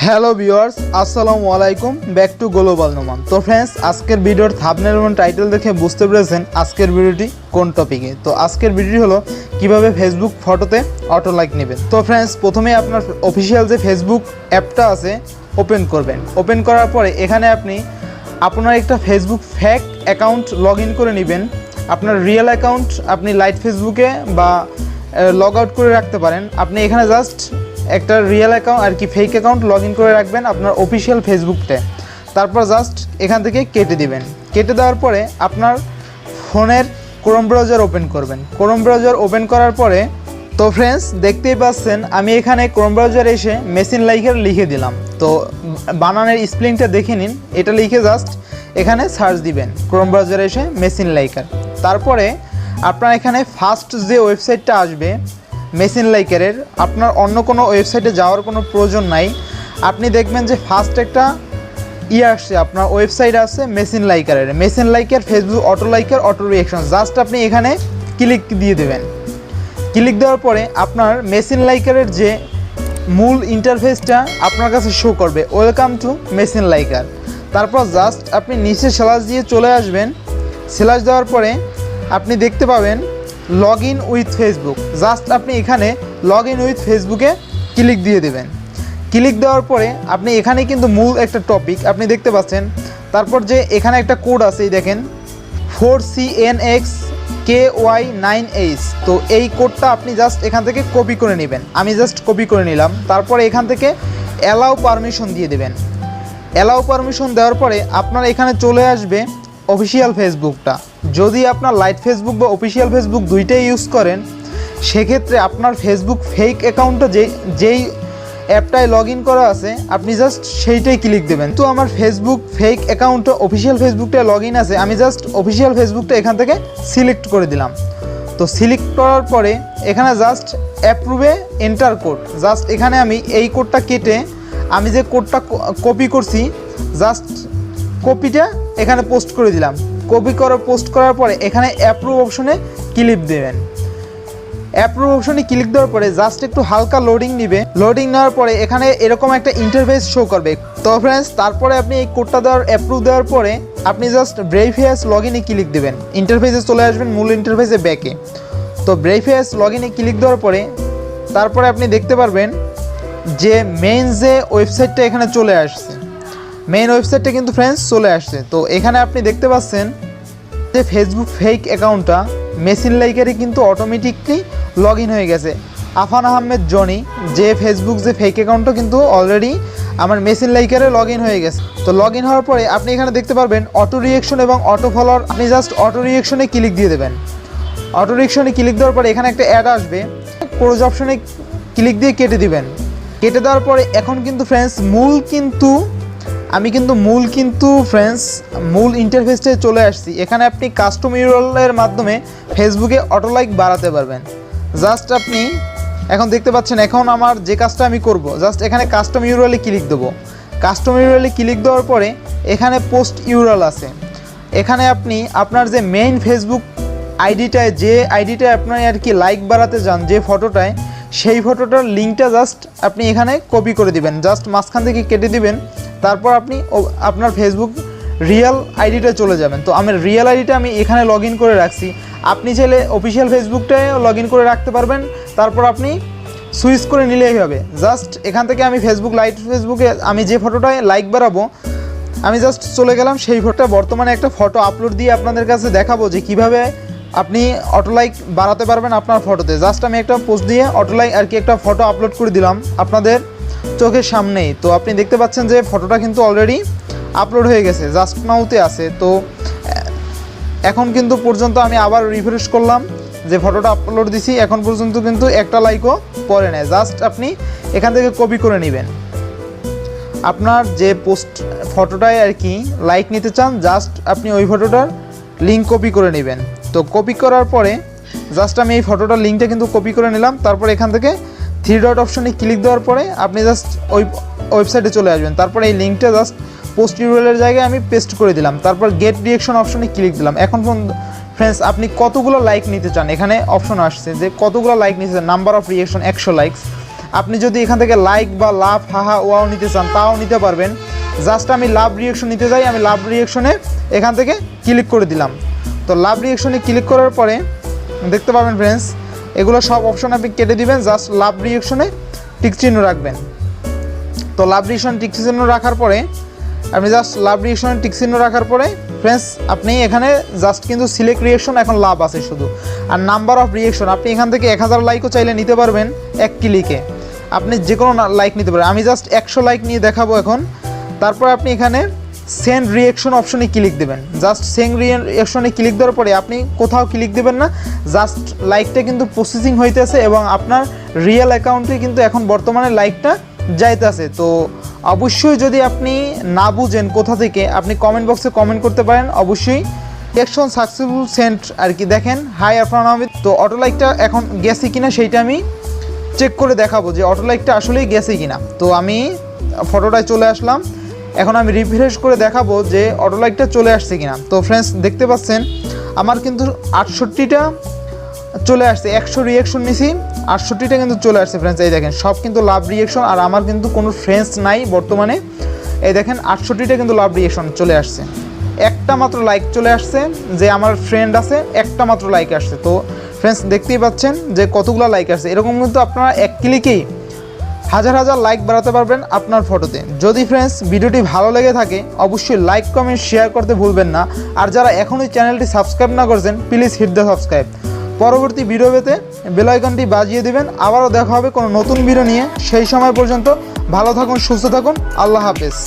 Hello viewers, আসসালামু আলাইকুম, back to global Noman. তো ফ্রেন্ডস, আজকের ভিডিওর থাম্বনেল এবং টাইটেল দেখে বুঝতে পেরেছেন আজকের ভিডিওটি কোন টপিকে। তো আজকের ভিডিওটি হলো কিভাবে ফেসবুক ফটোতে অটো লাইক নেবেন। তো ফ্রেন্ডস, প্রথমে আপনার অফিসিয়াল যে ফেসবুক অ্যাপটা আছে ওপেন করবেন। ওপেন করার পরে এখানে আপনি আপনার একটা Facebook fake account log in করে নেবেন। আপনার রিয়েল অ্যাকাউন্ট আপনি লাইট ফেসবুকে বা লগ আউট করে রাখতে পারেন। আপনি এখানে জাস্ট একটা রিয়েল অ্যাকাউন্ট আর কি ফেক অ্যাকাউন্ট লগ ইন করে রাখবেন আপনার অফিসিয়াল ফেসবুকতে। তারপর জাস্ট এখান থেকে কেটে দিবেন। কেটে দেওয়ার পরে আপনার ফোনের ক্রোম ব্রাউজার ওপেন করবেন। ক্রোম ব্রাউজার ওপেন করার পরে তো ফ্রেন্ডস দেখতেই পাচ্ছেন আমি এখানে ক্রোম ব্রাউজারে এসে মেশিন লাইকার লিখে দিলাম। তো বানানের স্পেলিংটা দেখে নিন, এটা লিখে জাস্ট এখানে সার্চ দিবেন ক্রোম ব্রাউজারে এসে মেশিন লাইকার। তারপরে আপনার এখানে ফার্স্ট যে ওয়েবসাইটটা আসবে মেশিন লাইকারের, আপনার অন্য কোনো ওয়েবসাইটে যাওয়ার কোনো প্রয়োজন নাই। আপনি দেখবেন যে ফার্স্ট একটা আসছে, আপনার ওয়েবসাইট আছে মেশিন লাইকারের, machine liker Facebook auto liker auto reaction. Just আপনি এখানে ক্লিক দিয়ে দেবেন। ক্লিক দেওয়ার পরে আপনার মেশিন লাইকারের যে মূল ইন্টারফেসটা আপনার কাছে শো করবে, ওয়েলকাম টু মেশিন লাইকার। তারপর জাস্ট আপনি নিচে স্ল্যাশ দিয়ে চলে আসবেন। স্ল্যাশ দেওয়ার পরে আপনি দেখতে পাবেন log in with Facebook. Just আপনি এখানে লগ ইন উইথ ফেসবুকে ক্লিক দিয়ে দেবেন। ক্লিক দেওয়ার পরে আপনি এখানে কিন্তু মূল একটা টপিক আপনি দেখতে পাচ্ছেন। তারপর যে এখানে একটা কোড আছে, দেখেন 4CNXKY9H। তো এই কোডটা আপনি জাস্ট এখান থেকে কপি করে নেবেন। আমি জাস্ট কপি করে নিলাম। তারপরে এখান থেকে অ্যালাউ পারমিশন দিয়ে দেবেন। অ্যালাউ পারমিশন দেওয়ার পরে আপনার এখানে চলে আসবে অফিসিয়াল ফেসবুকটা। যদি আপনার লাইট ফেসবুক বা অফিসিয়াল ফেসবুক দুইটাই ইউজ করেন, সেক্ষেত্রে আপনার ফেসবুক ফেক অ্যাকাউন্টটা যেই অ্যাপটায় লগ ইন করা আছে আপনি জাস্ট সেইটাই ক্লিক দেবেন। তো আমার ফেসবুক ফেক অ্যাকাউন্টটা অফিসিয়াল ফেসবুকটায় লগ ইন আছে, আমি জাস্ট অফিসিয়াল ফেসবুকটা এখান থেকে সিলেক্ট করে দিলাম। তো সিলেক্ট করার পরে এখানে জাস্ট অ্যাপ্রুভে এন্টার কোড। জাস্ট এখানে আমি এই কোডটা কেটে আমি যে কোডটা কপি করছি জাস্ট কপিটা এখানে পোস্ট করে দিলাম। কপি করে পোস্ট করার পরে এখানে অ্যাপ্রুভ অপশনে ক্লিক দেবেন। অ্যাপ্রুভ অপশনে ক্লিক দেওয়ার পরে জাস্ট একটু হালকা লোডিং নেবে। লোডিং নেওয়ার পরে এখানে এরকম একটা ইন্টারফেস শো করবে। তো ফ্রেন্ডস, তারপরে আপনি এই কোডটা দেওয়ার অ্যাপ্রুভ দেওয়ার পরে আপনি জাস্ট ভেরিফাই লগ ইনে ক্লিক দেবেন। ইন্টারফেসে চলে আসবেন, মূল ইন্টারফেসে ব্যাকে। তো ভেরিফাই লগ ইনে ক্লিক দেওয়ার পরে তারপরে আপনি দেখতে পারবেন যে মেইন যে ওয়েবসাইটটা এখানে চলে আসছে। মেইন ওয়েবসাইটটা কিন্তু ফ্রেন্ডস চলে আসছে। তো এখানে আপনি দেখতে পাচ্ছেন যে ফেসবুক ফেক অ্যাকাউন্টটা মেশিন লাইকারে কিন্তু অটোমেটিকলি লগ ইন হয়ে গেছে। আফান আহমেদ জনি যে ফেসবুক যে ফেক অ্যাকাউন্টটা কিন্তু অলরেডি আমার মেশিন লাইকারে লগ ইন হয়ে গেছে। তো লগ ইন হওয়ার পরে আপনি এখানে দেখতে পারবেন অটো রিঅ্যাকশন এবং অটো ফলোয়ার। আপনি জাস্ট অটো রিঅ্যাকশনে ক্লিক দিয়ে দেবেন। অটো রিঅ্যাকশনে ক্লিক দেওয়ার পরে এখানে একটা অ্যাড আসবে, ক্লোজ অপশনে ক্লিক দিয়ে কেটে দিবেন। কেটে দেওয়ার পরে এখন কিন্তু ফ্রেন্ডস মূল ফ্রেন্ডস মূল ইন্টারফেসটায় চলে আসছি। এখানে আপনি কাস্টম ইউআরএলের মাধ্যমে ফেসবুকে অটো লাইক বাড়াতে পারবেন। জাস্ট আপনি এখন দেখতে পাচ্ছেন, এখন আমার যে কাজটা আমি করব জাস্ট এখানে কাস্টম ইউআরএলে ক্লিক দেবো। কাস্টম ইউআরএলে ক্লিক দেওয়ার পরে এখানে পোস্ট ইউআরএল আছে। এখানে আপনি আপনার যে মেইন ফেসবুক আইডিটায় যে আইডিটায় আপনার আর কি লাইক বাড়াতে যান যে ফটোটায়, সেই ফটোটার লিঙ্কটা জাস্ট আপনি এখানে কপি করে দিবেন। জাস্ট মাঝখান থেকে কেটে দিবেন। তারপর আপনি আপনার ফেসবুক রিয়েল আইডিটা চলে যাবেন। তো আমার রিয়েল আইডিটা আমি এখানে লগ ইন করে রাখছি। আপনি চাইলে অফিসিয়াল ফেসবুকটায় লগ ইন করে রাখতে পারবেন। তারপর আপনি সুইচ করে নিলেই হবে। জাস্ট এখান থেকে আমি ফেসবুকে আমি যে ফটোটায় লাইক বাড়াবো আমি জাস্ট চলে গেলাম সেই ফটোটা। বর্তমানে একটা ফটো আপলোড দিয়ে আপনাদের কাছে দেখাবো যে কিভাবে আপনি অটো লাইক বাড়াতে পারবেন আপনার ফটোতে। জাস্ট আমি একটা পোস্ট দিয়ে অটো লাইক আর কি একটা ফটো আপলোড করে দিলাম আপনাদের চোখের সামনেই। তো আপনি দেখতে পাচ্ছেন যে ফটোটা কিন্তু অলরেডি আপলোড হয়ে গেছে, জাস্ট নাওতে আছে। তো এখন কিন্তু পর্যন্ত আমি আবার রিফ্রেশ করলাম যে ফটোটা আপলোড দিছি, এখন পর্যন্ত কিন্তু একটা লাইকও পড়ে নেয়। জাস্ট আপনি এখান থেকে কপি করে নেবেন। আপনার যে ফটোটায় আর কি লাইক নিতে চান জাস্ট আপনি ওই ফটোটার লিঙ্ক কপি করে নেবেন। তো কপি করার পরে জাস্ট আমি এই ফটোটার লিঙ্কটা কিন্তু কপি করে নিলাম। তারপর এখান থেকে 3 ডট অপশনে ক্লিক দেওয়ার পরে আপনি জাস্ট ওই ওয়েবসাইটে চলে আসবেন। তারপর এই লিঙ্কটা জাস্ট পোস্ট ইউআরএলের জায়গায় আমি পেস্ট করে দিলাম। তারপর গেট রিঅ্যাকশন অপশনে ক্লিক দিলাম। এখন ফ্রেন্ডস আপনি কতগুলো লাইক নিতে চান এখানে অপশন আসছে যে কতগুলো লাইক নিতে চান। Number of reaction 100 likes. আপনি যদি এখান থেকে লাইক বা লাভ হাহা ওয়াও নিতে চান তাও নিতে পারবেন। জাস্ট আমি লাভ রিয়াকশন নিতে যাই, আমি লাভ রিয়াকশনে এখান থেকে ক্লিক করে দিলাম। তো লাভ রিয়াকশনে ক্লিক করার পরে দেখতে পাবেন ফ্রেন্ডস, এগুলো সব অপশন আপনি কেটে দিবেন, জাস্ট লাভ রিয়াকশনে টিক চিহ্ন রাখবেন। তো লাভ রিয়াকশন টিক চিহ্ন রাখার পরে আপনি জাস্ট লাভ রিয়াকশনে টিক চিহ্ন রাখার পরে ফ্রেন্ডস আপনি এখানে জাস্ট কিন্তু সিলেক্ট রিয়াকশন এখন লাভ আছে শুধু, আর নাম্বার অফ রিয়াকশন আপনি এখান থেকে 1000 লাইকও চাইলে নিতে পারবেন এক ক্লিকে, আপনি যে কোনো লাইক নিতে পারেন। আমি জাস্ট 100 লাইক নিয়ে দেখাবো এখন। তারপর আপনি এখানে সেন্ড রিয়াকশন অপশনে ক্লিক দেবেন। জাস্ট সেন্ড রিয়াকশনে ক্লিক দেওয়ার পরে আপনি কোথাও ক্লিক দেবেন না, জাস্ট লাইকটা কিন্তু প্রসেসিং হইতেছে এবং আপনার রিয়েল অ্যাকাউন্টে কিন্তু এখন বর্তমানে লাইকটা যাইতেছে। তো অবশ্যই যদি আপনি না বুঝেন কোথা থেকে, আপনি কমেন্ট বক্সে কমেন্ট করতে পারেন। অবশ্যই রিয়াকশন সাকসেসফুল সেন্ড আর কি দেখেন, হাই আরফান আহমেদ। তো অটো লাইকটা এখন গেছে কিনা সেইটা আমি চেক করে দেখাবো যে অটো লাইকটা আসলেই গেছে কিনা। তো আমি ফটোটায় চলে আসলাম, এখন আমি রিফ্রেশ করে দেখাবো যে অটো লাইকটা চলে আসছে কিনা। তো ফ্রেন্ডস দেখতে পাচ্ছেন আমার কিন্তু 68টা চলে আসছে, 100 রিয়াকশন নিছি, 68টা কিন্তু চলে আসছে ফ্রেন্ডস। এই দেখেন সব কিন্তু লাভ রিয়াকশন, আর আমার কিন্তু কোনো ফ্রেন্ডস নাই বর্তমানে। এই দেখেন 68টা কিন্তু লাভ রিয়াকশন চলে আসছে, একটা মাত্র লাইক চলে আসছে, যে আমার ফ্রেন্ড আছে একটা মাত্র লাইক আসছে। তো ফ্রেন্ডস দেখতেই পাচ্ছেন যে কতগুলো লাইক আসছে। এরকম কিন্তু আপনারা এক ক্লিকেই হাজার হাজার লাইক বাড়াতে পারবেন আপনার ফটোতে। যদি ফ্রেন্ডস ভিডিওটি ভালো লেগে থাকে অবশ্যই লাইক কমেন্ট শেয়ার করতে ভুলবেন না, আর যারা এখনই চ্যানেলটি সাবস্ক্রাইব না করেছেন প্লিজ হিট দ্য সাবস্ক্রাইব। পরবর্তী ভিডিও পেতে বেল আইকনটি বাজিয়ে দিবেন। আবারও দেখা হবে কোনো নতুন ভিডিও নিয়ে, সেই সময় পর্যন্ত ভালো থাকুন, সুস্থ থাকুন, আল্লাহ হাফেজ।